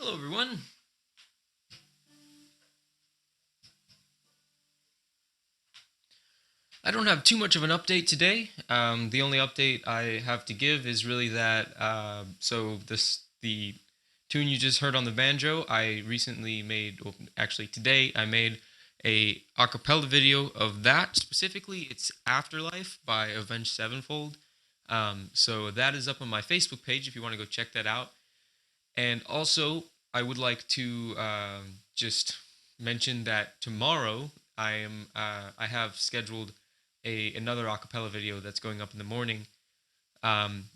Hello, everyone. I don't have too much of an update today. The only update I have to give is really that. The tune you just heard on the banjo, I recently made. Well, actually, today I made a acapella video of that. Specifically, it's "Afterlife" by Avenged Sevenfold. So that is up on my Facebook page if you want to go check that out. And also, I would like to just mention that tomorrow I have scheduled a another acapella video that's going up in the morning.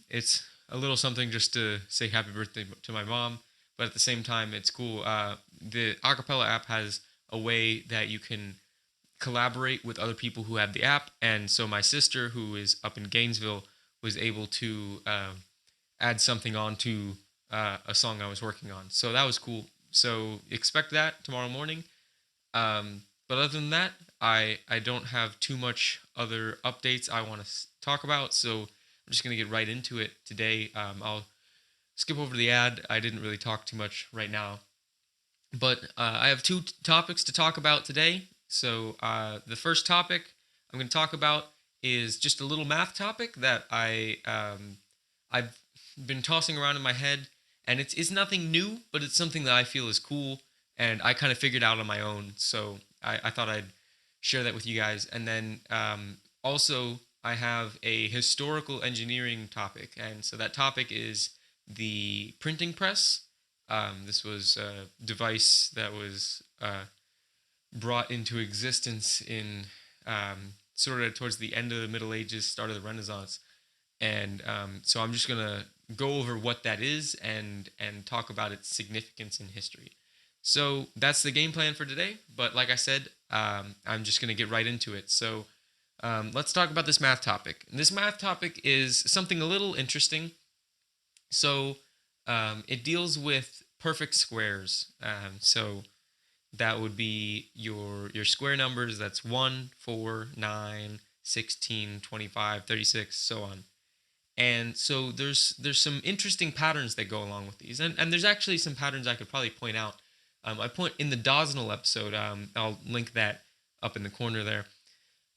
It's a little something just to say happy birthday to my mom, but at the same time, it's cool. The acapella app has a way that you can collaborate with other people who have the app, and so my sister, who is up in Gainesville, was able to add something onto a song I was working on. So that was cool. So expect that tomorrow morning. But other than that, I don't have too much other updates I want to talk about. So I'm just gonna get right into it today. I'll skip over the ad. I didn't really talk too much right now, but I have two topics to talk about today. So the first topic I'm going to talk about is just a little math topic that I've been tossing around in my head, and it's nothing new, but it's something that I feel is cool, and I kind of figured out on my own. So I thought I'd share that with you guys, and then also I have a historical engineering topic, and so that topic is the printing press. This was a device that was brought into existence in sort of towards the end of the Middle Ages, start of the Renaissance, and so I'm just gonna go over what that is and talk about its significance in history. So that's the game plan for today. But like I said, I'm just gonna get right into it. So let's talk about this math topic. And this math topic is something a little interesting. So it deals with perfect squares. So that would be your square numbers. That's 1, 4, 9, 16, 25, 36, so on. And so there's some interesting patterns that go along with these. And there's actually some patterns I could probably point out. I point in the Dosnell episode, I'll link that up in the corner there.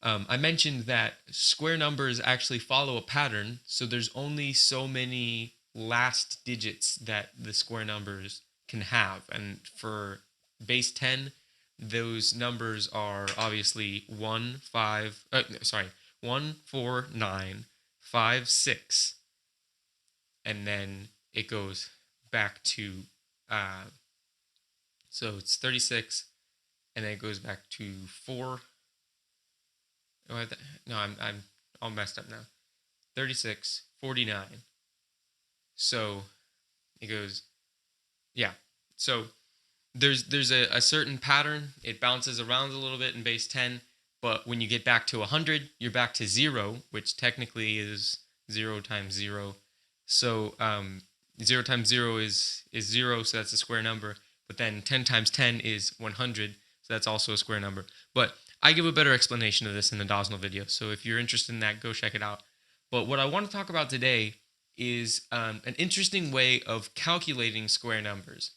I mentioned that square numbers actually follow a pattern, so there's only so many last digits that the square numbers can have. And for base 10, those numbers are obviously 1, 5, sorry, 1, 4, 9, 5, 6, and then it goes back to, uh, so it's 36, and then it goes back to 4. Oh, no, I'm all messed up now. 36, 49. So it goes, yeah. So there's a certain pattern. It bounces around a little bit in base 10, but when you get back to 100, you're back to 0, which technically is 0 times 0. So 0 times 0 is 0, so that's a square number. But then 10 times 10 is 100, so that's also a square number. But I give a better explanation of this in the Dosnell video, so if you're interested in that, go check it out. But what I want to talk about today is an interesting way of calculating square numbers.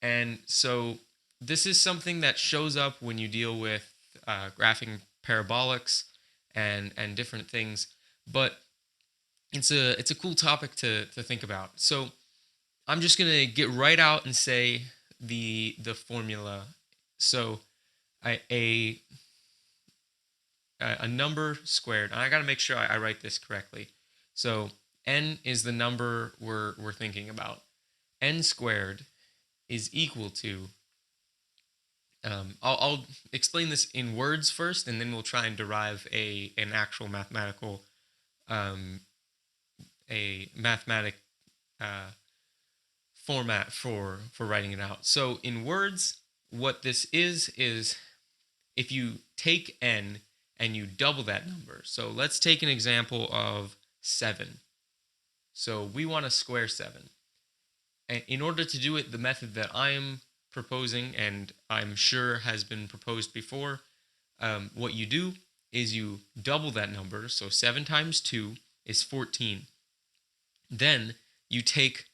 And so this is something that shows up when you deal with graphing parabolics and different things. But it's a cool topic to think about. So I'm just gonna get right out and say the formula. So a a number squared, and I got to make sure I write this correctly. So n is the number we're thinking about. N squared is equal to. I'll explain this in words first, and then we'll try and derive an actual mathematical um, a mathematic uh, format for writing it out. So in words, what this is if you take n and you double that number. So let's take an example of 7. So we want to square 7. And in order to do it, the method that I am proposing, and I'm sure has been proposed before, what you do is you double that number. So 7 times 2 is 14. Then you take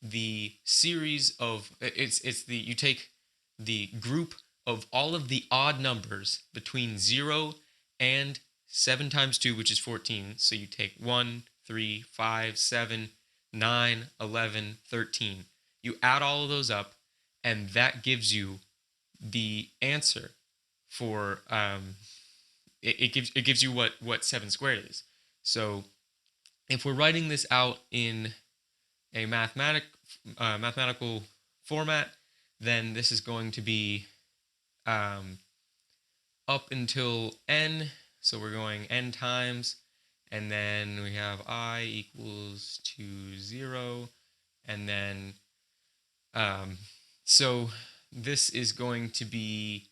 the series of it's the you take the group of all of the odd numbers between 0 and 7 times 2, which is 14. So you take 1, 3, 5, 7, 9, 11, 13. You add all of those up, and that gives you the answer for it gives you what 7 squared is. So if we're writing this out in a mathematical format, then this is going to be um, up until n. So we're going n times, and then we have I equals to 0, and then so this is going to be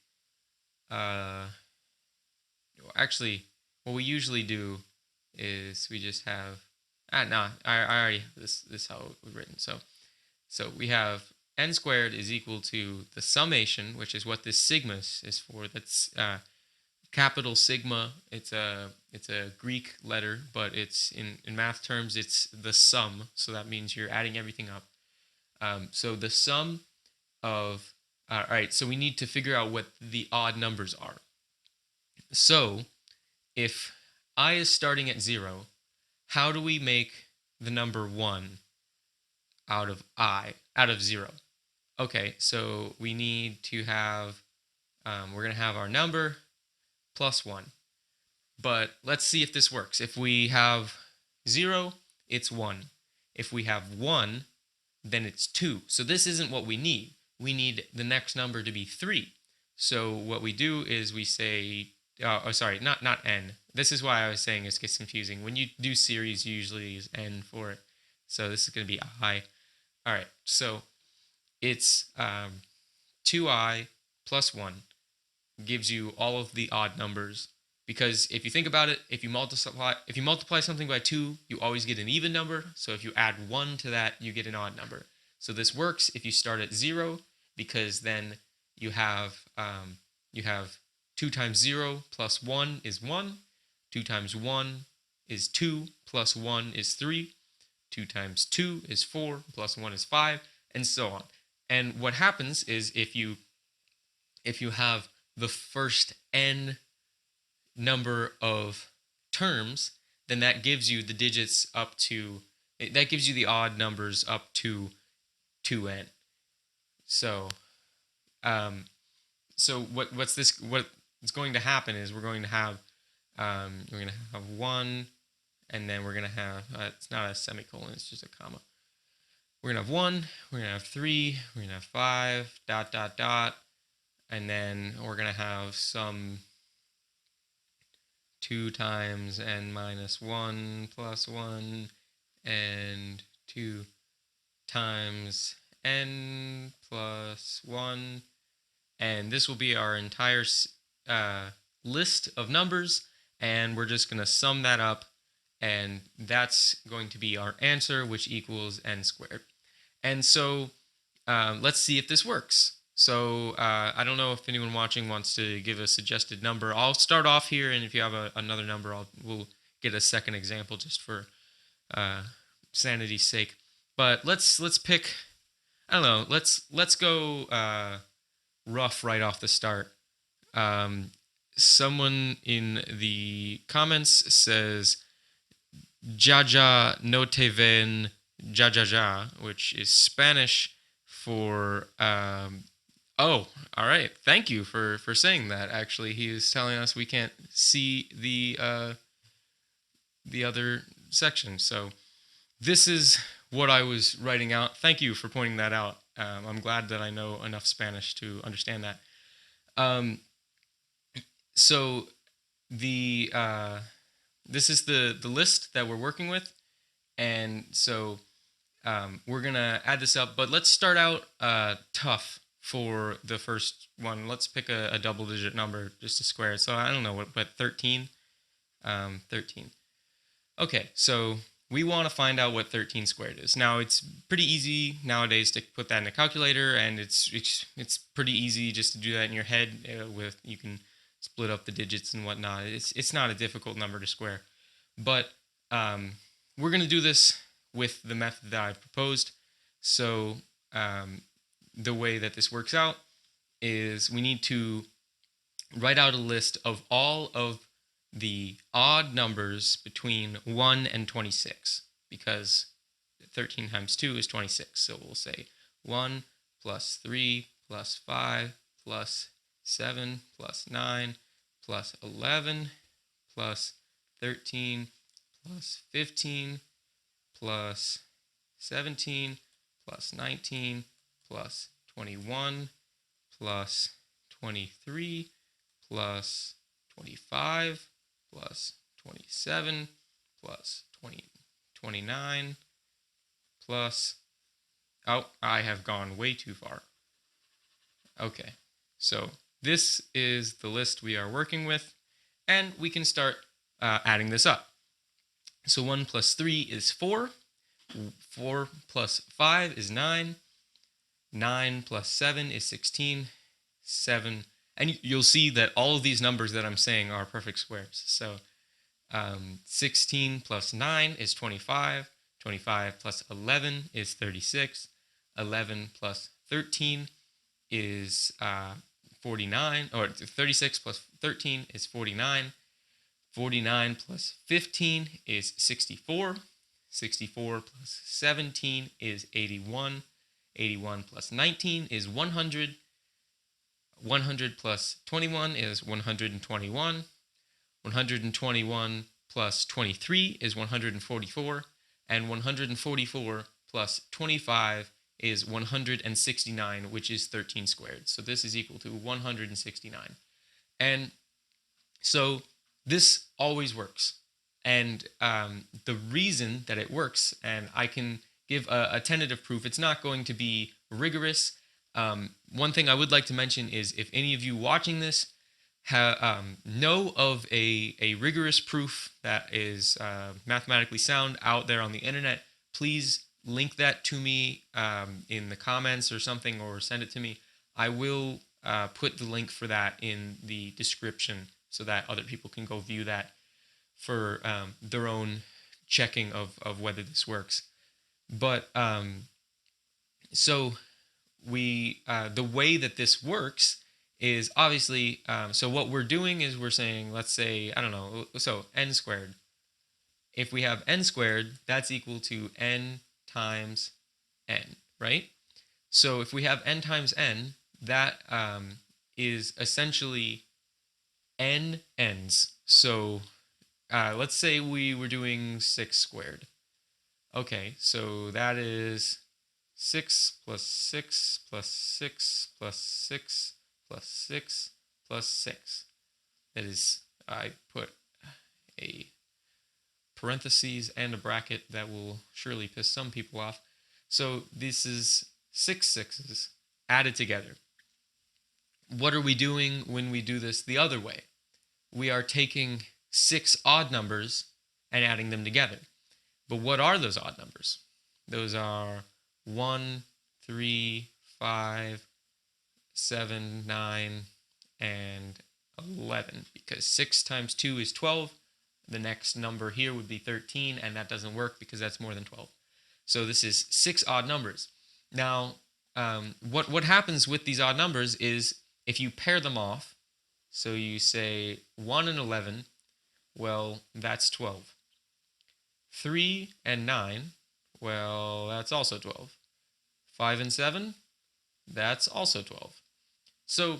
actually what we usually do is we just have no, I already have this how it was written. So we have n squared is equal to the summation, which is what this sigma is for. That's capital sigma. It's a Greek letter, but it's in math terms it's the sum. So that means you're adding everything up. So the sum of all right. So we need to figure out what the odd numbers are. So if I is starting at 0, how do we make the number 1 out of 0? Okay, so we need to have, we're going to have our number plus 1. But let's see if this works. If we have 0, it's 1. If we have 1, then it's 2. So this isn't what we need. We need the next number to be 3. So what we do is we say, sorry, not n. This is why I was saying it gets confusing. When you do series, you usually use n for it. So this is going to be I. All right, so it's 2i plus 1 gives you all of the odd numbers. Because if you think about it, if you multiply something by 2, you always get an even number. So if you add 1 to that, you get an odd number. So this works if you start at 0, because then you have 2 times 0 plus 1 is 1. 2 times 1 is 2 plus 1 is 3. 2 times 2 is 4 plus 1 is 5, and so on. And what happens is if you have the first n number of terms, then that gives you the digits up to, that gives you the odd numbers up to 2n. So what's going to happen is we're going to have 1, and then we're going to have it's not a semicolon, it's just a comma. We're going to have 1, we're going to have 3, we're going to have 5, dot dot dot, and then we're going to have some 2 times n minus 1 plus 1, and 2 times n plus 1, and this will be our entire list of numbers, and we're just going to sum that up, and that's going to be our answer, which equals n squared. And so let's see if this works. So I don't know if anyone watching wants to give a suggested number. I'll start off here, and if you have another number, we'll get a second example just for sanity's sake. But let's pick, I don't know, let's go rough right off the start. Someone in the comments says Jaja no te ven jajaja, which is Spanish for oh, all right. Thank you for saying that. Actually, he is telling us we can't see the other section. So this is what I was writing out. Thank you for pointing that out. I'm glad that I know enough Spanish to understand that. So the this is the list that we're working with, and so we're gonna add this up. But let's start out tough for the first one. Let's pick a double-digit number just to square it. So I don't know what 13. 13. Okay, so we want to find out what 13 squared is. Now it's pretty easy nowadays to put that in a calculator, and it's pretty easy just to do that in your head. With you can split up the digits and whatnot. It's not a difficult number to square, but we're gonna do this with the method that I've proposed. So the way that this works out is we need to write out a list of all of the odd numbers between 1 and 26, because 13 times 2 is 26. So we'll say 1 plus 3 plus 5 plus 7 plus 9 plus 11 plus 13 plus 15 plus 17 plus 19 plus 21 plus 23 plus 25 plus 27 plus 29 plus, oh, I have gone way too far. Okay, so this is the list we are working with, and we can start adding this up. So 1 plus 3 is 4, 4 plus 5 is 9, 9 plus 7 is 16, 7, and you'll see that all of these numbers that I'm saying are perfect squares. So 16 plus 9 is 25, 25 plus 11 is 36, 11 plus 13 is 49, or 36 plus 13 is 49, 49 plus 15 is 64, 64 plus 17 is 81, 81 plus 19 is 100, 100 plus 21 is 121, 121 plus 23 is 144, and 144 plus 25 is 169, which is 13 squared. So this is equal to 169. And so this always works. And the reason that it works, and I can give a tentative proof, it's not going to be rigorous. One thing I would like to mention is if any of you watching this know of a rigorous proof that is mathematically sound out there on the internet, please link that to me in the comments or something, or send it to me. I will put the link for that in the description so that other people can go view that for their own checking of whether this works. But so we the way that this works is obviously, so what we're doing is we're saying, let's say, I don't know, so n squared. If we have n squared, that's equal to n times n, right? So if we have n times n, that is essentially n n's. So let's say we were doing 6 squared. Okay, so that is 6 plus 6 plus 6 plus 6 plus 6 plus 6. That is, I put a parentheses and a bracket that will surely piss some people off. So this is 6 sixes added together. What are we doing when we do this the other way? We are taking 6 odd numbers and adding them together. But what are those odd numbers? Those are 1, 3, 5, 7, 9, and 11. Because 6 times 2 is 12. The next number here would be 13, and that doesn't work because that's more than 12. So this is 6 odd numbers. Now, what happens with these odd numbers is if you pair them off, so you say 1 and 11, well, that's 12. 3 and 9, well, that's also 12. 5 and 7, that's also 12. So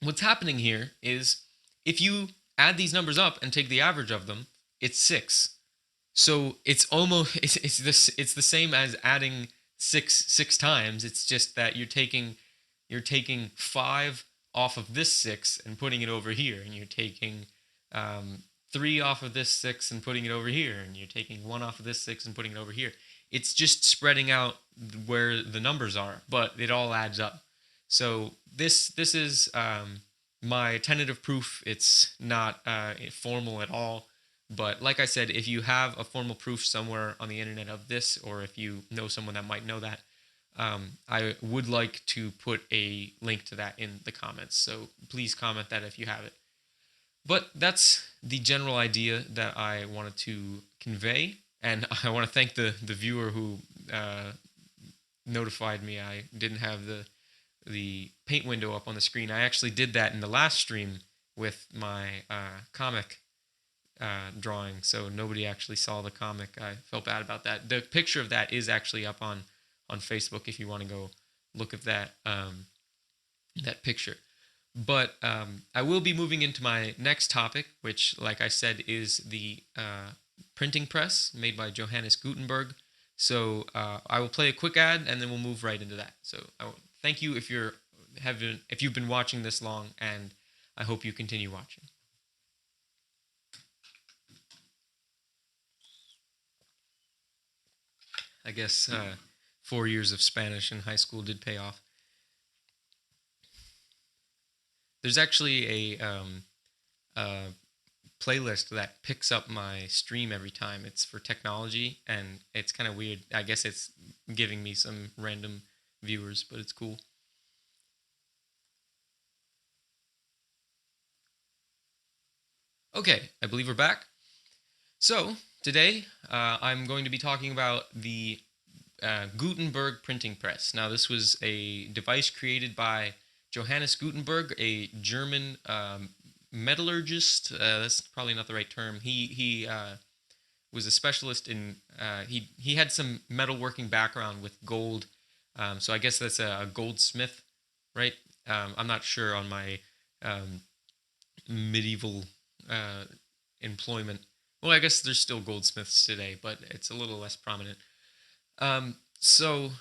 what's happening here is if you add these numbers up and take the average of them, it's 6. So it's almost it's the same as adding 6 times. It's just that you're taking 5 off of this 6 and putting it over here, and you're taking 3 off of this 6 and putting it over here, and you're taking 1 off of this 6 and putting it over here. It's just spreading out where the numbers are, but it all adds up. So this is my tentative proof. It's not formal at all, but like I said, if you have a formal proof somewhere on the internet of this, or if you know someone that might know that, I would like to put a link to that in the comments. So please comment that if you have it. But that's the general idea that I wanted to convey, and I want to thank the viewer who notified me I didn't have the paint window up on the screen. I actually did that in the last stream with my comic drawing, so nobody actually saw the comic. I felt bad about that. The picture of that is actually up on Facebook if you want to go look at that that picture. But I will be moving into my next topic, which, like I said, is the printing press made by Johannes Gutenberg. So I will play a quick ad, and then we'll move right into that. So thank you if you've been watching this long, and I hope you continue watching. I guess 4 years of Spanish in high school did pay off. There's actually a playlist that picks up my stream every time. It's for technology, and it's kind of weird. I guess it's giving me some random viewers, but it's cool. Okay, I believe we're back. So today I'm going to be talking about the Gutenberg printing press. Now, this was a device created by Johannes Gutenberg, a German metallurgist. That's probably not the right term. He was a specialist in. He had some metalworking background with gold. So I guess that's a goldsmith, right? I'm not sure on my medieval employment. Well, I guess there's still goldsmiths today, but it's a little less prominent. So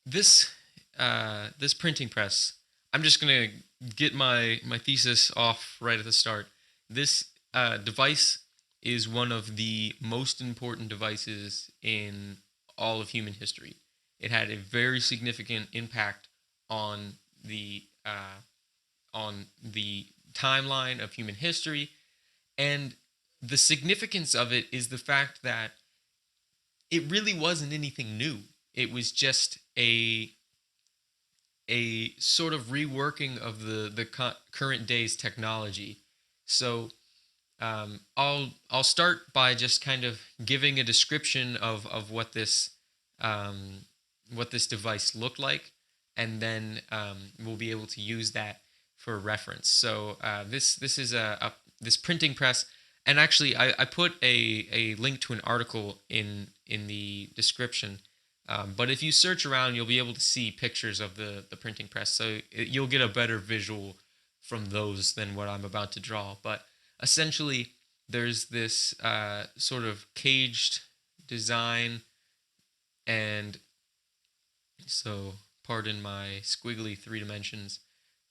this this printing press, I'm just gonna get my thesis off right at the start. This device is one of the most important devices in all of human history. It had a very significant impact on the timeline of human history, and the significance of it is the fact that it really wasn't anything new. It was just a sort of reworking of the current day's technology. So I'll start by just kind of giving a description of what this device looked like, and then we'll be able to use that for reference. So this is this printing press, and actually I put a link to an article in the description. But if you search around, you'll be able to see pictures of the printing press, so you'll get a better visual from those than what I'm about to draw. But essentially, there's this sort of caged design, and so pardon my squiggly 3 dimensions,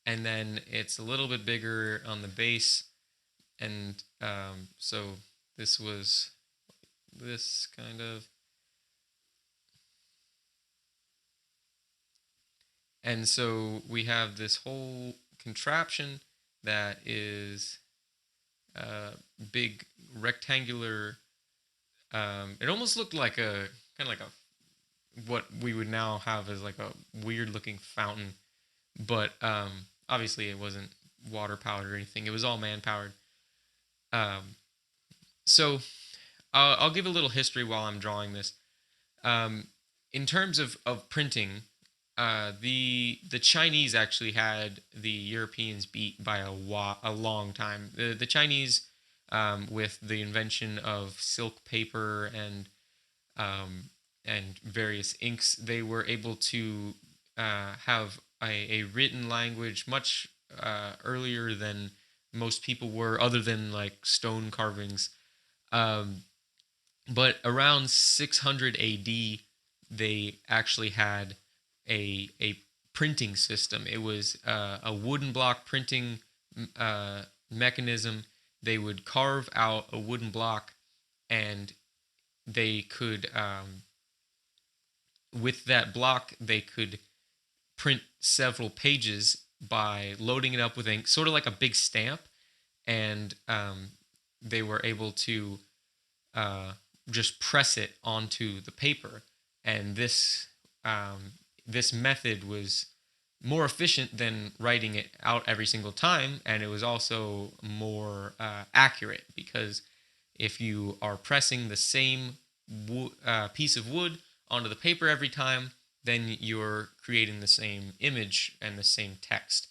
and then it's a little bit bigger on the base, and so this was this kind of. And so we have this whole contraption that is a big rectangular. It almost looked like a kind of like a what we would now have as like a weird looking fountain, but obviously it wasn't water powered or anything. It was all man powered. So I'll give a little history while I'm drawing this. In terms of printing, the Chinese actually had the Europeans beat by a long time. The Chinese, with the invention of silk paper and various inks, they were able to have a written language much earlier than most people were, other than like stone carvings. But around 600 AD, they actually had a printing system. It was a wooden block printing mechanism. They would carve out a wooden block, and they could, with that block, they could print several pages by loading it up with ink, sort of like a big stamp, and they were able to just press it onto the paper. And this method was more efficient than writing it out every single time, and it was also more accurate, because if you are pressing the same piece of wood onto the paper every time, then you're creating the same image and the same text.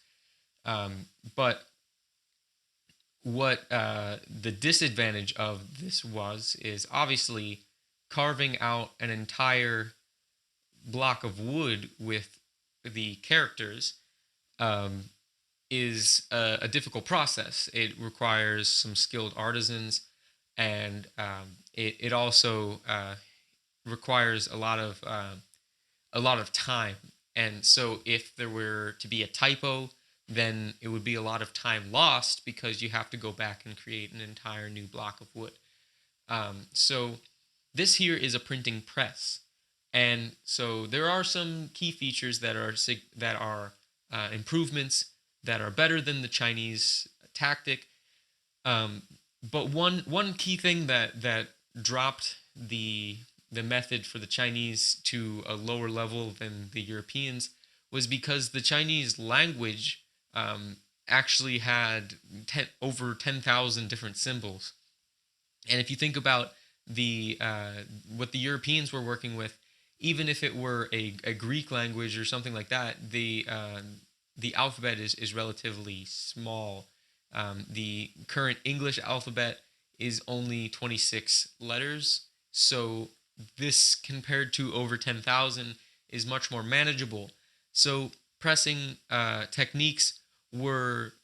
But what the disadvantage of this is obviously carving out an entire block of wood with the characters um, is a difficult process. It requires some skilled artisans, and it also requires a lot of time. And so, if there were to be a typo, then it would be a lot of time lost because you have to go back and create an entire new block of wood. So this here is a printing press, and so there are some key features that are improvements that are better than the Chinese tactic. Um, but one key thing that dropped the method for the Chinese to a lower level than the Europeans was because the Chinese language actually had over 10,000 different symbols. And if you think about the what the Europeans were working with, even if it were a Greek language or something like that, the alphabet is relatively small. The current English alphabet is only 26 letters, so this compared to over 10,000 is much more manageable. So pressing techniques were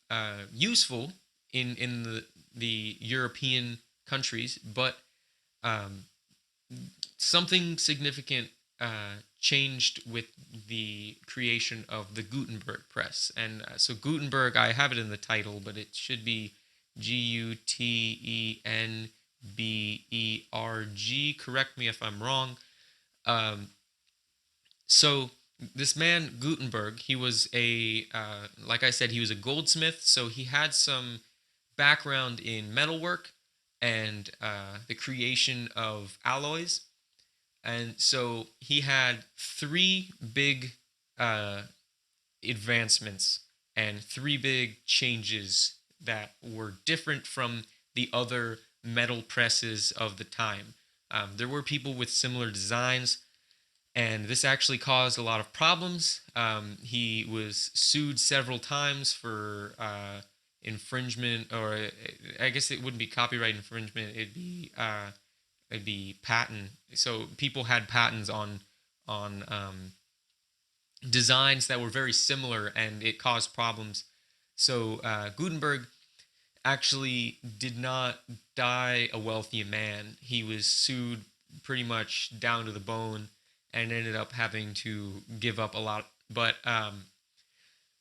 useful in the European countries, but um, something significant changed with the creation of the Gutenberg press. And so Gutenberg, I have it in the title, but it should be Gutenberg. Correct me if I'm wrong. Um, so this man Gutenberg, he was like I said, he was a goldsmith. So he had some background in metalwork and the creation of alloys. And so he had three big uh, advancements and three big changes that were different from the other metal presses of the time. There were people with similar designs, and this actually caused a lot of problems. He was sued several times for infringement, or I guess it wouldn't be copyright infringement. It'd be patent. So people had patents on designs that were very similar, and it caused problems. So Gutenberg actually did not die a wealthy man. He was sued pretty much down to the bone and ended up having to give up a lot. But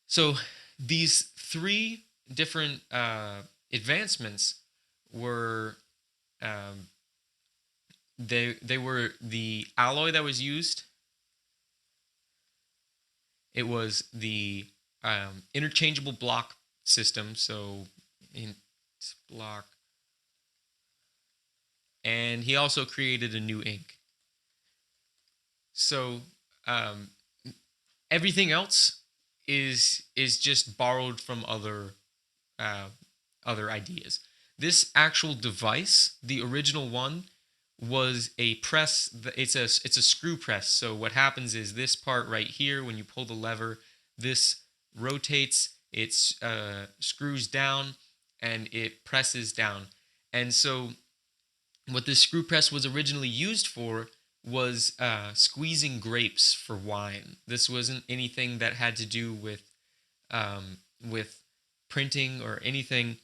so these three different advancements were um, they were the alloy that was used. It was the interchangeable block system. So in block, and he also created a new ink. So um, everything else is just borrowed from uh, other ideas. This actual device, the original one, was a press. It's a screw press. So what happens is this part right here, when you pull the lever, this rotates. It screws down and it presses down. And so what this screw press was originally used for was squeezing grapes for wine. This wasn't anything that had to do with printing or anything.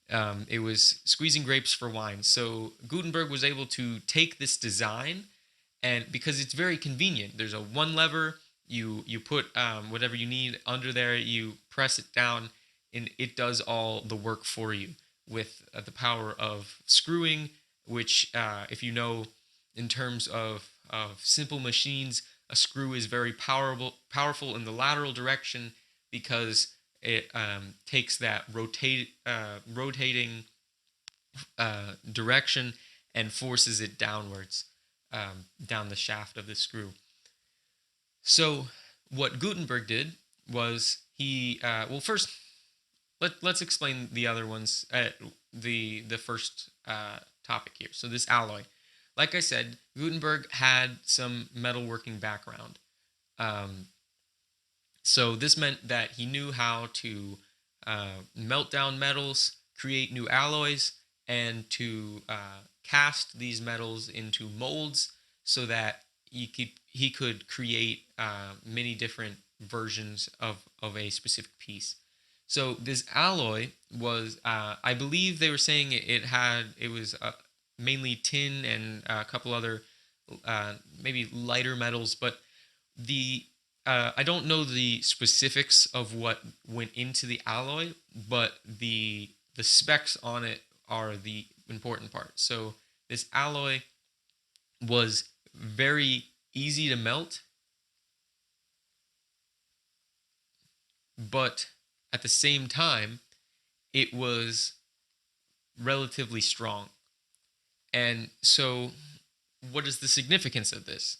It was squeezing grapes for wine. So Gutenberg was able to take this design, and because it's very convenient, there's a one lever. You put whatever you need under there. You press it down, and it does all the work for you with the power of screwing. Which, if you know, in terms of simple machines, a screw is very powerful in the lateral direction because it takes that rotating direction and forces it downwards down the shaft of the screw. So what Gutenberg did was first let's explain the other ones. The first topic here. So this alloy, like I said, Gutenberg had some metalworking background. Um, so this meant that he knew how to melt down metals, create new alloys, and to cast these metals into molds so that he could create many different versions of a specific piece. So this alloy was, I believe they were saying it was mainly tin and a couple other maybe lighter metals, but the I don't know the specifics of what went into the alloy, but the specs on it are the important part. So this alloy was very easy to melt, but at the same time, it was relatively strong. And so, what is the significance of this?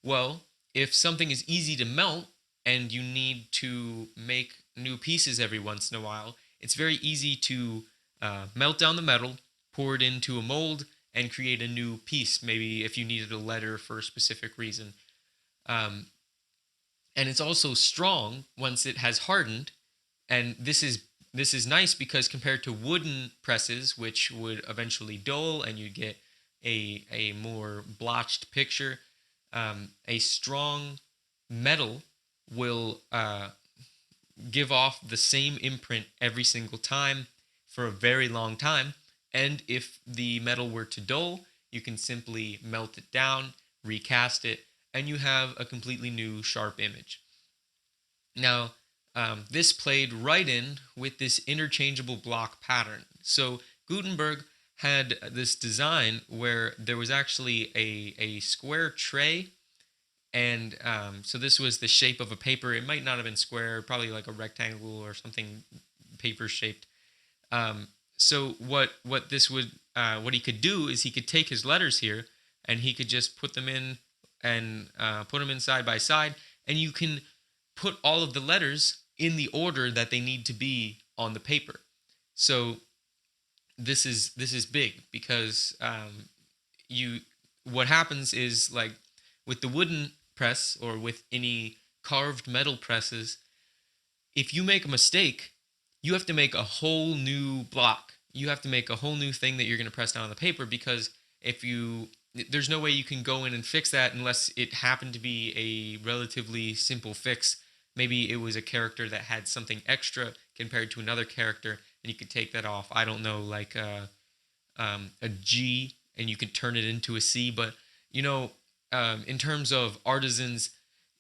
Well, if something is easy to melt and you need to make new pieces every once in a while, it's very easy to melt down the metal, pour it into a mold, and create a new piece. Maybe if you needed a letter for a specific reason. Um, and it's also strong once it has hardened. And this is nice because compared to wooden presses, which would eventually dull and you get a more blotched picture, a strong metal will give off the same imprint every single time for a very long time. And if the metal were to dull, you can simply melt it down, recast it, and you have a completely new sharp image. Now, this played right in with this interchangeable block pattern. So Gutenberg had this design where there was actually a square tray, and so this was the shape of a paper. It might not have been square, probably like a rectangle or something paper shaped. Um, so what he could do is he could take his letters here and he could just put them in and put them in side by side, and you can put all of the letters in the order that they need to be on the paper. So this is big because you what happens is, like with the wooden press or with any carved metal presses, if you make a mistake, you have to make a whole new block. You have to make a whole new thing that you're going to press down on the paper, because if you there's no way you can go in and fix that unless it happened to be a relatively simple fix. Maybe it was a character that had something extra compared to another character, and you could take that off. I don't know, like a G, and you could turn it into a C. But you know, in terms of artisans,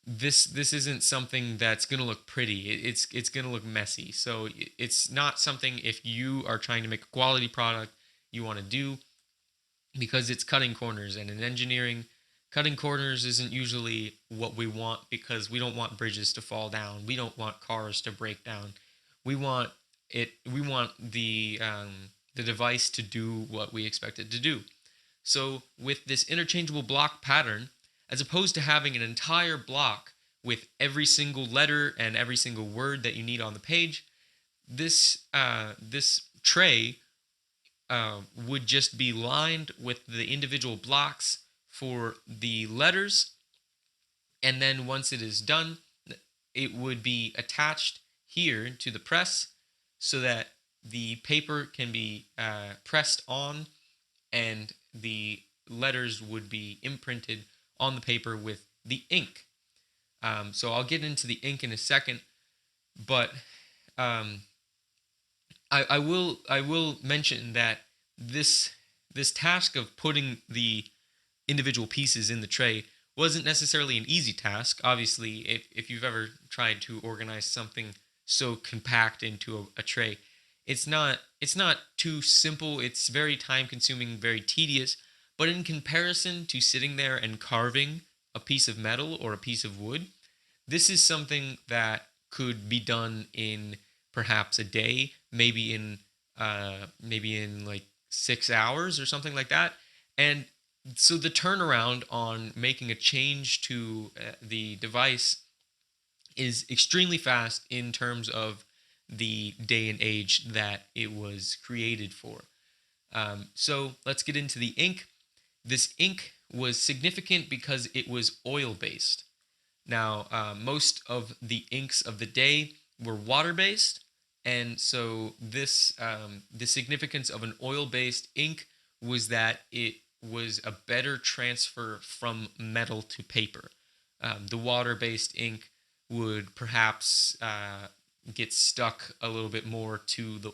this isn't something that's gonna look pretty. It's gonna look messy. So it's not something, if you are trying to make a quality product, you want to do, because it's cutting corners. And in engineering, cutting corners isn't usually what we want, because we don't want bridges to fall down. We don't want cars to break down. We want we want the device to do what we expect it to do. So with this interchangeable block pattern, as opposed to having an entire block with every single letter and every single word that you need on the page, this tray would just be lined with the individual blocks for the letters, and then once it is done, it would be attached here to the press so that the paper can be pressed on, and the letters would be imprinted on the paper with the ink. So I'll get into the ink in a second, but um, I will mention that this task of putting the individual pieces in the tray wasn't necessarily an easy task. Obviously, if you've ever tried to organize something so compact into a tray, it's not too simple. It's very time consuming, very tedious. But in comparison to sitting there and carving a piece of metal or a piece of wood, this is something that could be done in perhaps a day, maybe in like 6 hours or something like that. And so the turnaround on making a change to the device is extremely fast in terms of the day and age that it was created for. So let's get into the ink. This ink was significant because it was oil based. Now, most of the inks of the day were water-based, and so the significance of an oil-based ink was that it was a better transfer from metal to paper. The water-based ink would perhaps get stuck a little bit more to the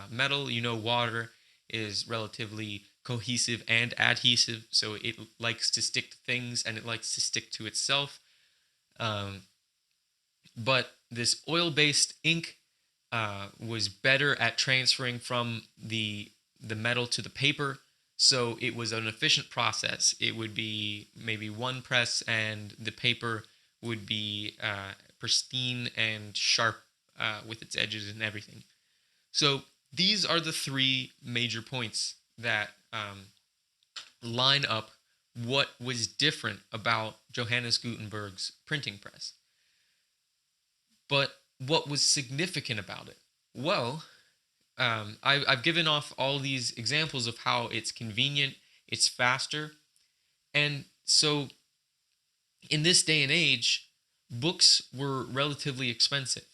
metal. Water is relatively cohesive and adhesive, so it likes to stick to things and it likes to stick to itself. Um, but this oil-based ink was better at transferring from the metal to the paper, so it was an efficient process. It would be maybe one press, and the paper would be pristine and sharp with its edges and everything. So these are the three major points that line up what was different about Johannes Gutenberg's printing press. But what was significant about it? Well, I've given off all these examples of how it's convenient, it's faster, and so in this day and age, books were relatively expensive.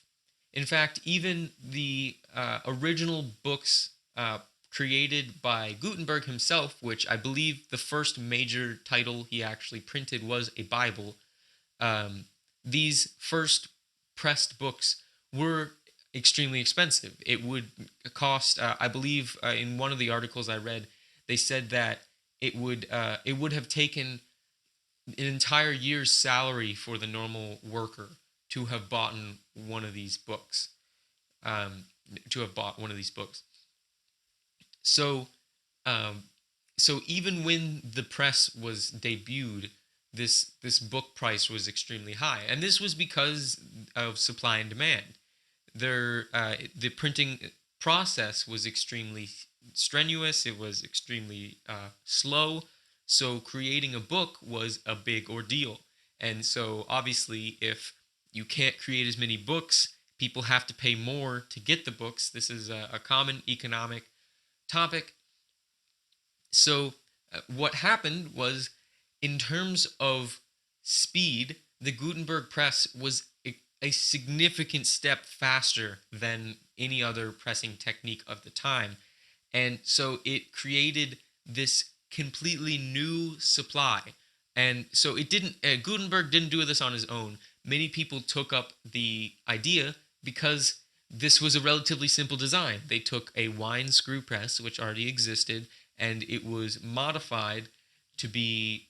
In fact, even the original books created by Gutenberg himself, which I believe the first major title he actually printed was a Bible, these first pressed books were extremely expensive. It would cost, I believe, in one of the articles I read, they said that it would have taken an entire year's salary for the normal worker to have bought one of these books. Um, to have bought one of these books. So, um, so even when the press was debuted, this book price was extremely high, and this was because of supply and demand. The printing process was extremely strenuous. It was extremely slow. So creating a book was a big ordeal. And so obviously, if you can't create as many books, people have to pay more to get the books. This is a common economic topic. So what happened was, in terms of speed, the Gutenberg press was a significant step faster than any other pressing technique of the time. And so it created this completely new supply. And so it didn't, Gutenberg didn't do this on his own. Many people took up the idea because this was a relatively simple design. They took a wine screw press, which already existed, and it was modified to be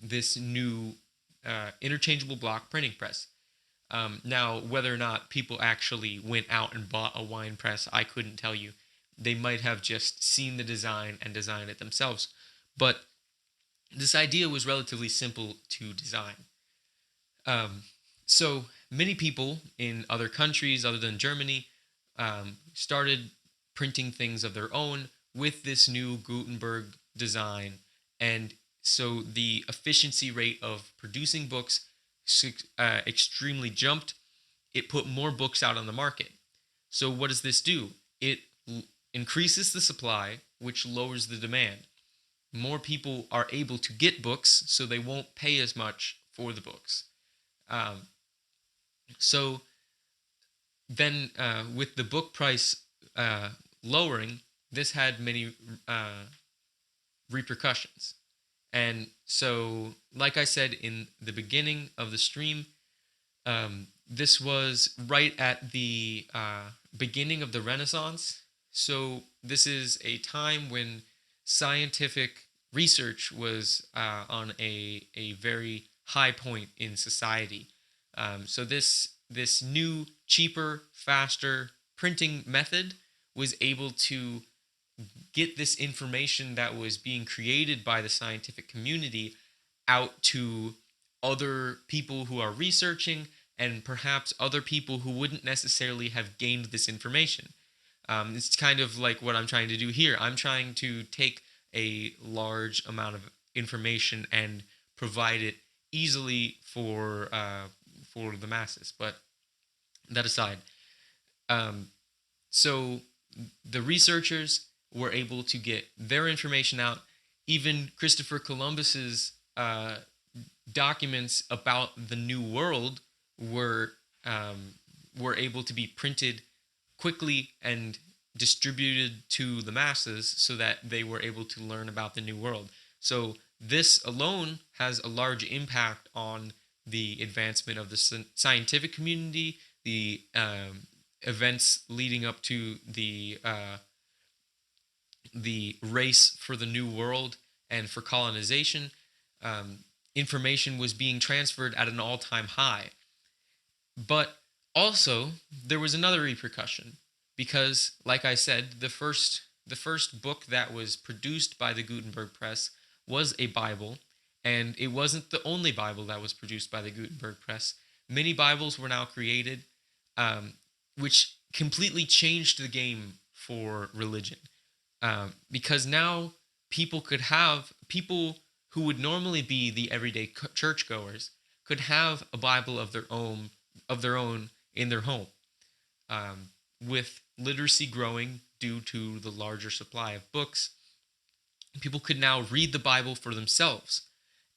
this new interchangeable block printing press. Now, whether or not people actually went out and bought a wine press, I couldn't tell you. They might have just seen the design and designed it themselves. But this idea was relatively simple to design. Um, so many people in other countries other than Germany started printing things of their own with this new Gutenberg design. And so the efficiency rate of producing books extremely jumped. It put more books out on the market. So what does this do? It increases the supply, which lowers the demand. More people are able to get books, so they won't pay as much for the books. Um, so then, with the book price lowering, this had many repercussions. And so, like I said in the beginning of the stream, this was right at the beginning of the Renaissance. So this is a time when scientific research was on a very high point in society. So this new, cheaper, faster printing method was able to get this information that was being created by the scientific community out to other people who are researching and perhaps other people who wouldn't necessarily have gained this information. It's kind of like what I'm trying to do here. I'm trying to take a large amount of information and provide it easily for the masses. But that aside, um, so the researchers were able to get their information out. Even Christopher Columbus's documents about the New World were um, were able to be printed quickly and distributed to the masses so that they were able to learn about the New World. So this alone has a large impact on the advancement of the scientific community, the events leading up to the race for the New World and for colonization. Um, Information was being transferred at an all-time high. But also, there was another repercussion because, like I said, the first book that was produced by the Gutenberg press was a Bible, and it wasn't the only Bible that was produced by the Gutenberg press. Many Bibles were now created, um, which completely changed the game for religion, because now people who would normally be the everyday churchgoers could have a Bible of their own in their home. Um, with literacy growing due to the larger supply of books, people could now read the Bible for themselves.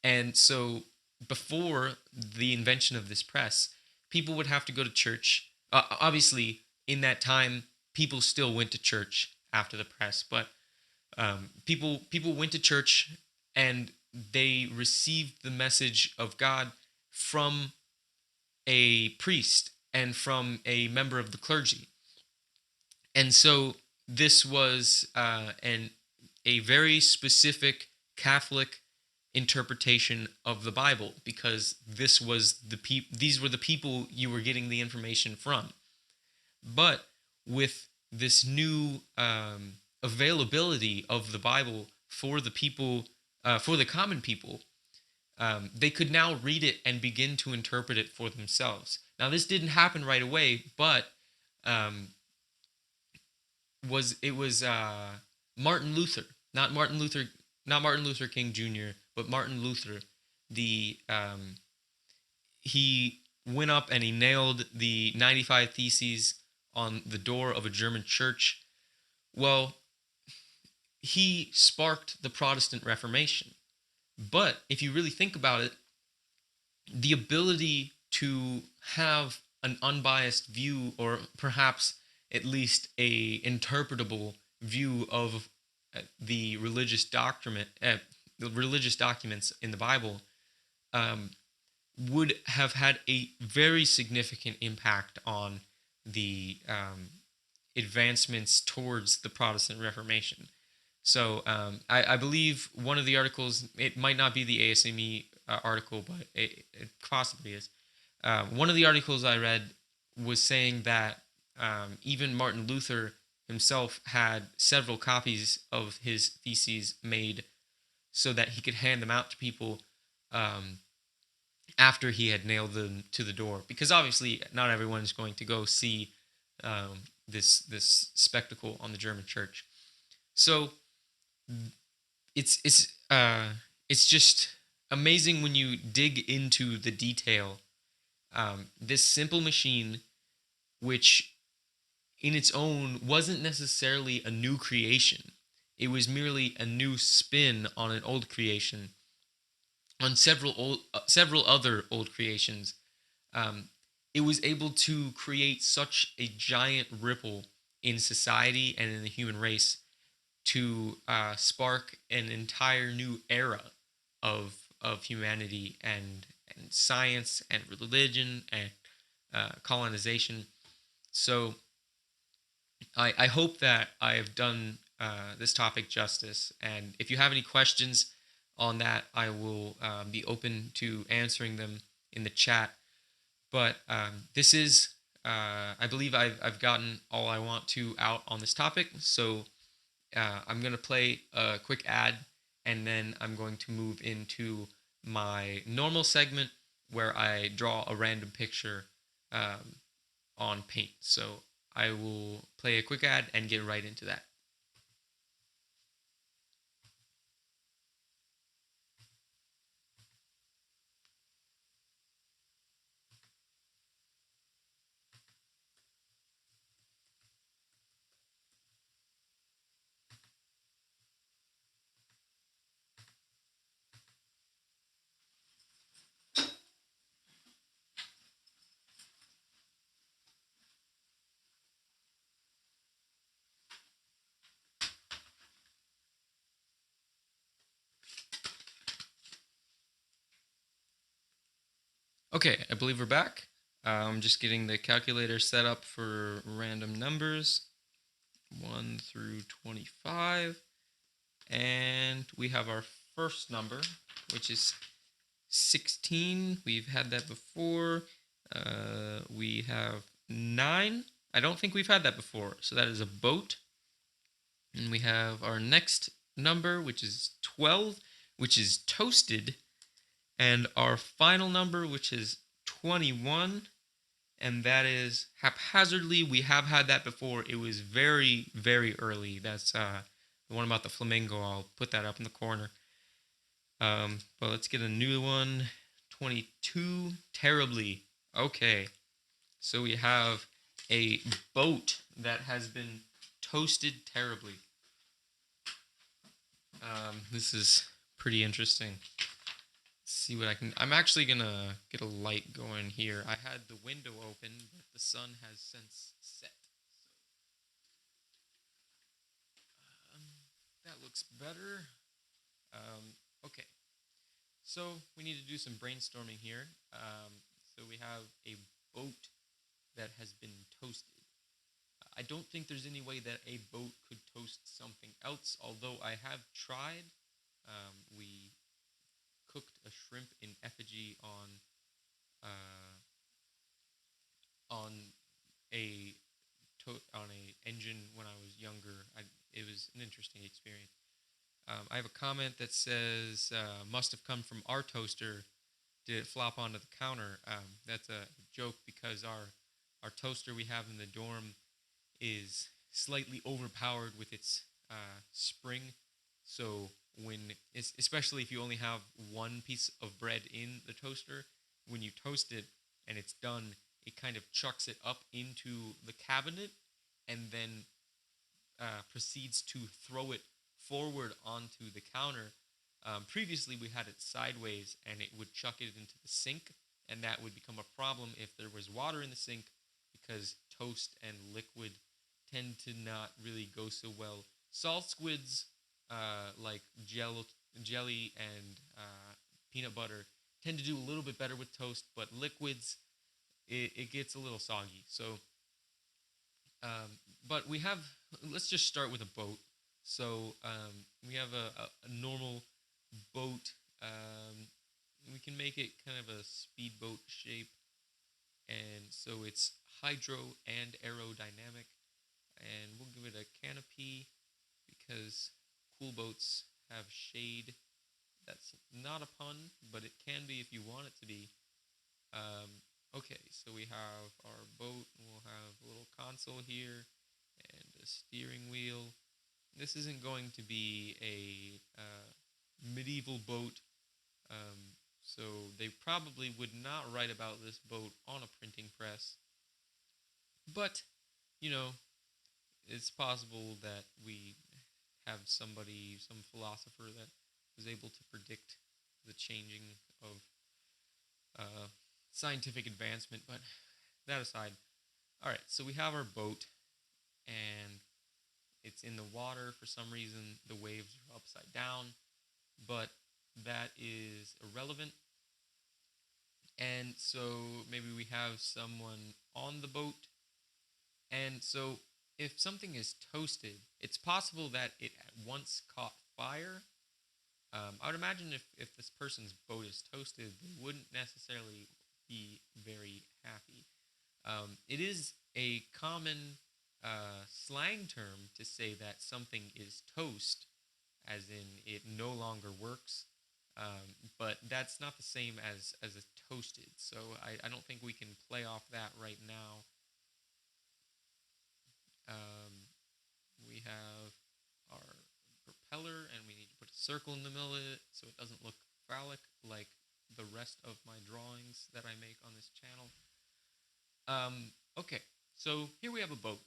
And so, before the invention of this press, people would have to go to church. Obviously, in that time, people still went to church after the press, but people went to church and they received the message of God from a priest and from a member of the clergy. And so this was a very specific Catholic interpretation of the Bible, because these were the people you were getting the information from. But with this new availability of the Bible for the people, for the common people, they could now read it and begin to interpret it for themselves. Now, this didn't happen right away, but um, was Martin Luther, not Martin Luther King Jr., but Martin Luther. The He went up and he nailed the 95 Theses on the door of a German church. Well, he sparked the Protestant Reformation. But if you really think about it, the ability to have an unbiased view, or perhaps at least a interpretable view of the religious the religious documents in the Bible, um, would have had a very significant impact on the advancements towards the Protestant Reformation. So I believe one of the articles, it might not be the ASME article, but it possibly is. One of the articles I read was saying that even Martin Luther himself had several copies of his theses made so that he could hand them out to people um, after he had nailed them to the door. Because obviously, not everyone is going to go see this spectacle on the German church. So it's it's uh it's just amazing when you dig into the detail. This simple machine, which in its own wasn't necessarily a new creation, it was merely a new spin on an old creation, on several other old creations. Um, it was able to create such a giant ripple in society and in the human race to spark an entire new era of humanity and science and religion and colonization. So I hope that I have done this topic justice. And if you have any questions on that, I will be open to answering them in the chat. But this is, I believe I've gotten all I want to out on this topic. So I'm going to play a quick ad, and then I'm going to move into my normal segment where I draw a random picture on paint. So I will play a quick ad and get right into that. Okay, I believe we're back. I'm just getting the calculator set up for random numbers 1 through 25. And we have our first number, which is 16. We've had that before. We have 9. I don't think we've had that before. So that is a boat. And we have our next number, which is 12, which is toasted. And our final number, which is 21, and that is haphazardly. We have had that before. It was very, very early. That's the one about the flamingo. I'll put that up in the corner. But let's get a new one. 22, terribly. Okay, so we have a boat that has been toasted terribly. This is pretty interesting. See what I can. I'm actually gonna get a light going here. I had the window open, but the sun has since set. So that looks better. Okay, so we need to do some brainstorming here. So we have a boat that has been toasted. I don't think there's any way that a boat could toast something else, although I have tried. We cooked a shrimp in effigy uh, on a on a engine when I was younger. It was an interesting experience. I have a comment that says, "Must have come from our toaster. Did it flop onto the counter?" That's a joke because our toaster we have in the dorm is slightly overpowered with its spring. So especially if you only have one piece of bread in the toaster, when you toast it and it's done, it kind of chucks it up into the cabinet and then proceeds to throw it forward onto the counter. Previously, we had it sideways and it would chuck it into the sink, and that would become a problem if there was water in the sink because toast and liquid tend to not really go so well. Salt squids, like jelly and peanut butter, tend to do a little bit better with toast, but liquids, it gets a little soggy. So, but we have, let's just start with a boat. So, we have a normal boat. We can make it kind of a speedboat shape. And so it's hydro and aerodynamic. And we'll give it a canopy because cool boats have shade. That's not a pun, but it can be if you want it to be. Okay, so we have our boat, and we'll have a little console here and a steering wheel. This isn't going to be a medieval boat, so they probably would not write about this boat on a printing press. But, you know, it's possible that we have somebody, some philosopher that was able to predict the changing of uh, scientific advancement. But that aside, all right, so we have our boat, and it's in the water. For some reason, the waves are upside down, but that is irrelevant. And so maybe we have someone on the boat. And so if something is toasted, it's possible that it at once caught fire. I would imagine if this person's boat is toasted, they wouldn't necessarily be very happy. It is a common slang term to say that something is toast, as in it no longer works. But that's not the same as a toasted. So I don't think we can play off that right now. Um, we have our propeller, and we need to put a circle in the middle of it so it doesn't look phallic like the rest of my drawings that I make on this channel. Okay, so here we have a boat.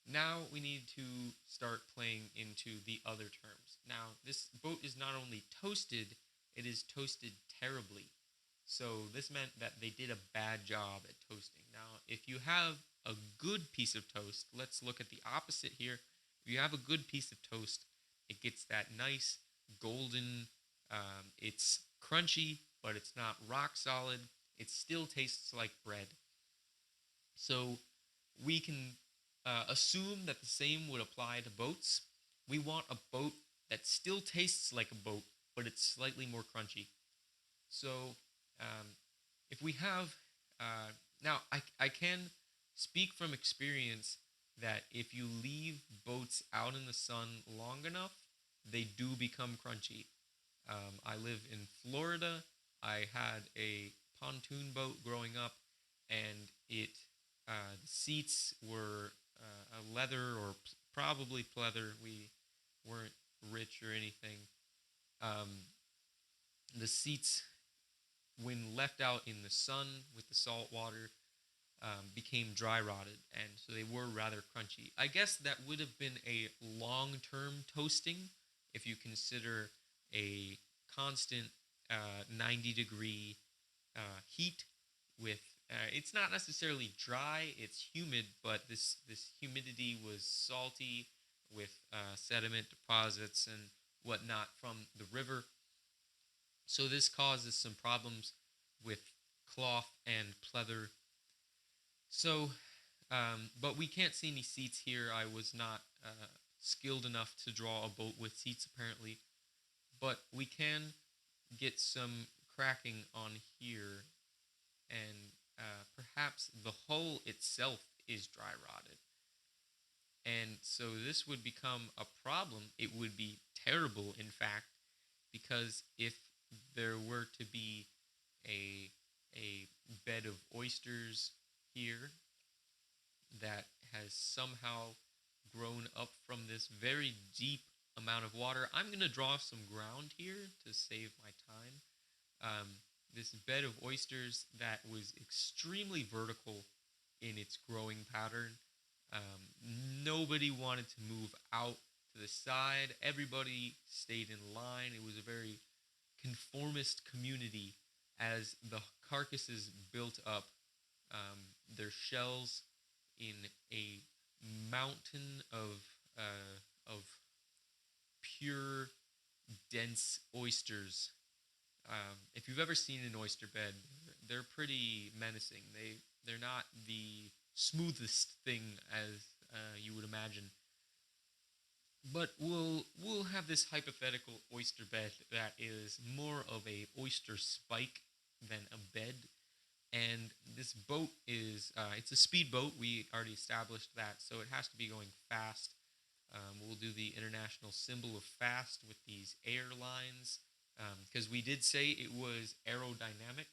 Now we need to start playing into the other terms. Now, this boat is not only toasted, it is toasted terribly. So this meant that they did a bad job at toasting. Now, if you have a good piece of toast, let's look at the opposite here. If you have a good piece of toast, it gets that nice golden, it's crunchy, but it's not rock solid. it still tastes like bread. So we can assume that the same would apply to boats. We want a boat that still tastes like a boat, but it's slightly more crunchy. So um, if we have now, I can speak from experience that if you leave boats out in the sun long enough, they do become crunchy. I live in Florida. I had a pontoon boat growing up, and the seats were a leather or probably pleather. We weren't rich or anything. Um, the seats, when left out in the sun with the salt water, became dry rotted, and so they were rather crunchy. I guess that would have been a long term toasting if you consider a constant 90-degree heat with it's not necessarily dry, it's humid, but this humidity was salty with sediment deposits and whatnot from the river. So this causes some problems with cloth and pleather. So, but we can't see any seats here. I was not skilled enough to draw a boat with seats, apparently. But we can get some cracking on here, and perhaps the hull itself is dry rotted. And so this would become a problem. It would be terrible, in fact, because if there were to be a a bed of oysters here that has somehow grown up from this very deep amount of water. I'm going to draw some ground here to save my time. Um, this bed of oysters that was extremely vertical in its growing pattern. Nobody wanted to move out to the side. Everybody stayed in line. It was a very conformist community as the carcasses built up their shells in a mountain of pure, dense oysters. If you've ever seen an oyster bed, they're pretty menacing. They're not the smoothest thing as you would imagine. But we'll have this hypothetical oyster bed that is more of a oyster spike than a bed. And this boat is it's a speedboat. We already established that, so it has to be going fast. We'll do the international symbol of fast with these airlines because we did say it was aerodynamic.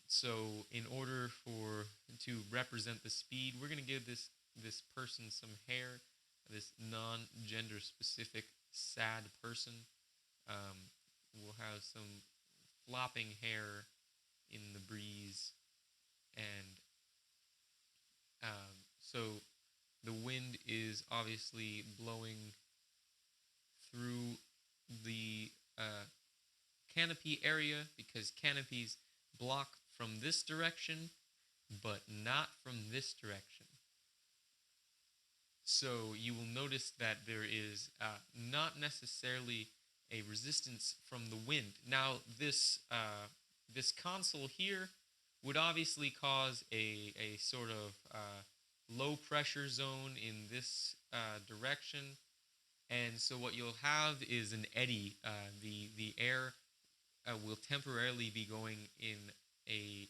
So in order for to represent the speed, we're going to give this person some hair, this non-gender specific sad person. Um, we'll have some flopping hair in the breeze, and so the wind is obviously blowing through the canopy area because canopies block from this direction, but not from this direction. So you will notice that there is not necessarily a resistance from the wind. Now, this console here would obviously cause a sort of low pressure zone in this direction. And so what you'll have is an eddy. The air will temporarily be going in a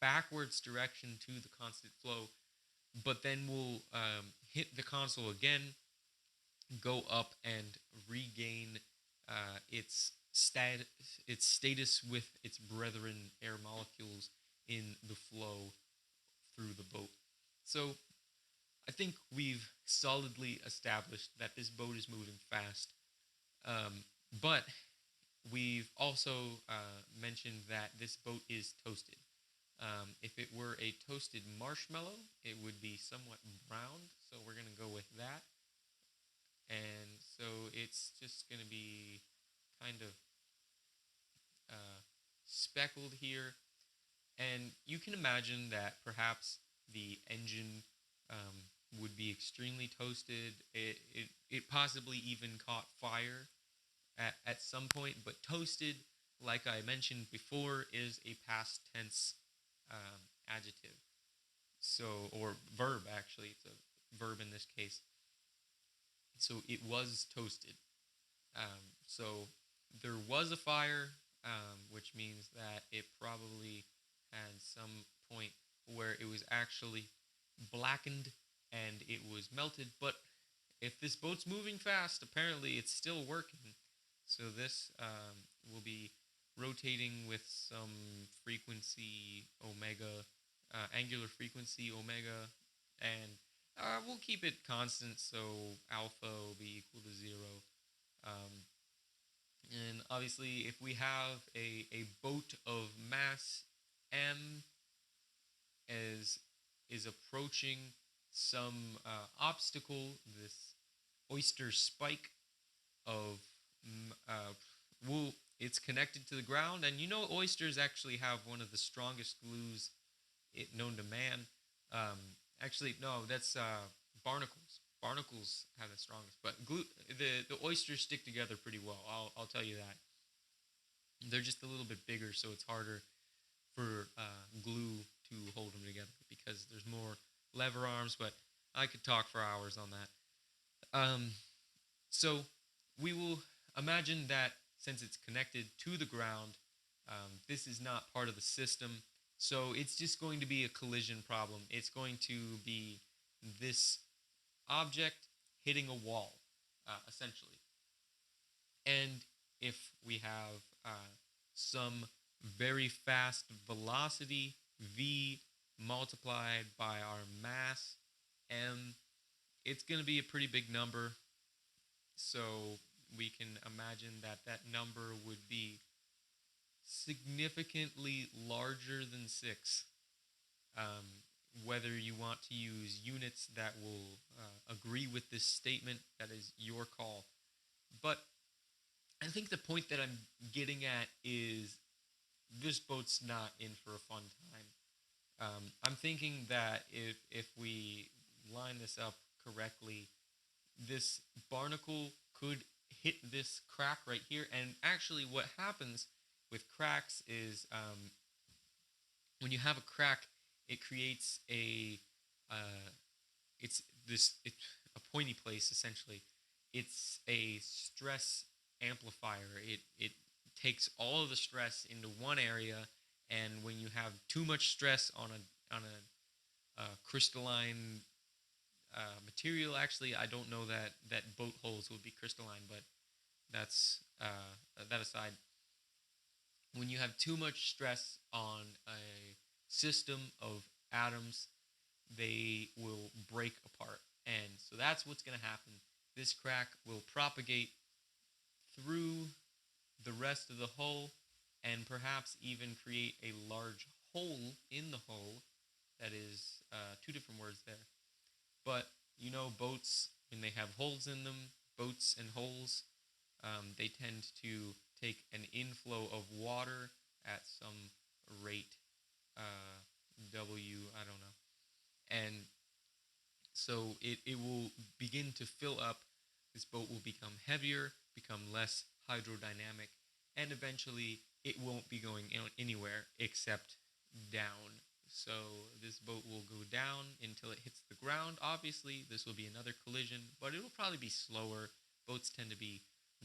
backwards direction to the constant flow, but then we'll hit the console again, go up and regain its status with its brethren air molecules in the flow through the boat. So I think we've solidly established that this boat is moving fast, but we've also mentioned that this boat is toasted. If it were a toasted marshmallow, it would be somewhat browned, so we're going to go with that. And so it's just going to be kind of speckled here. And you can imagine that perhaps the engine would be extremely toasted. It possibly even caught fire at some point, but toasted like I mentioned before, is a past tense adjective. So, or verb actually, it's a verb in this case. So it was toasted. So there was a fire, which means that it probably had some point where it was actually blackened and it was melted. But if this boat's moving fast, apparently it's still working. So this will be rotating with some frequency omega, angular frequency omega, and we'll keep it constant. So alpha will be equal to 0. Um, and obviously, if we have a boat of mass m as is approaching some obstacle, this oyster spike of wool, it's connected to the ground, and oysters actually have one of the strongest glues known to man. Um, Actually, no, that's barnacles. Barnacles have the strongest, but the oysters stick together pretty well. I'll tell you that. They're just a little bit bigger, so it's harder for glue to hold them together because there's more lever arms. But I could talk for hours on that. Um, so we will imagine that since it's connected to the ground, this is not part of the system. So it's just going to be a collision problem. It's going to be this object hitting a wall, essentially. And if we have some very fast velocity, v multiplied by our mass, m, it's going to be a pretty big number. So we can imagine that that number would be significantly larger than 6. Um, Whether you want to use units that will agree with this statement, that is your call. But I think the point that I'm getting at is this boat's not in for a fun time. I'm thinking that if we line this up correctly, this barnacle could hit this crack right here. And actually, what happens with cracks is when you have a crack, it creates uh, it's a pointy place essentially. It's a stress amplifier. It takes all of the stress into one area, and when you have too much stress on a crystalline material, actually, I don't know that boat holes would be crystalline, but that's that aside. When you have too much stress on a system of atoms, they will break apart. And so that's what's going to happen. This crack will propagate through the rest of the hull and perhaps even create a large hole in the hull. That is two different words there. But boats, when they have holes in them, boats and holes, they tend to take an inflow of water at some rate, W, I don't know. And so it will begin to fill up. This boat will become heavier, become less hydrodynamic, and eventually it won't be going anywhere except down. So this boat will go down until it hits the ground. Obviously, this will be another collision, but it'll probably be slower. Boats tend to be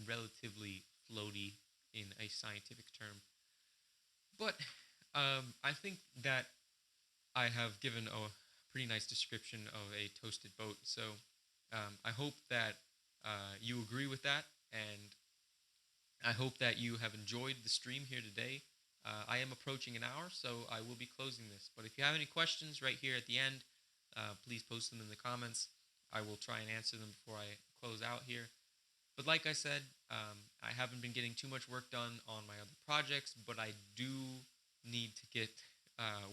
relatively floaty in a scientific term. But I think that I have given a pretty nice description of a toasted boat. So I hope that you agree with that, and I hope that you have enjoyed the stream here today. I am approaching an hour, so I will be closing this. But if you have any questions right here at the end, please post them in the comments. I will try and answer them before I close out here. But like I said, I haven't been getting too much work done on my other projects, but I do need to get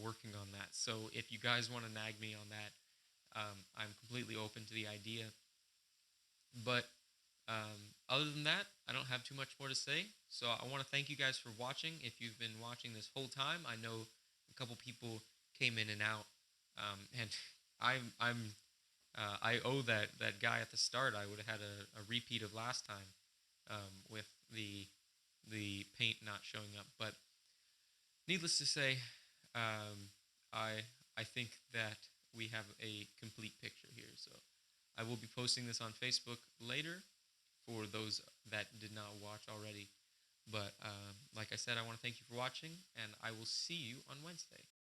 working on that. So if you guys want to nag me on that, I'm completely open to the idea. But other than that, I don't have too much more to say. So I want to thank you guys for watching. If you've been watching this whole time, I know a couple people came in and out, and I owe that guy at the start. I would have had a repeat of last time with the paint not not showing up. But needless to say, um, I think that we have a complete picture here. So I will be posting this on Facebook later for those that did not watch already. But like I said, I want to thank you for watching, and I will see you on Wednesday.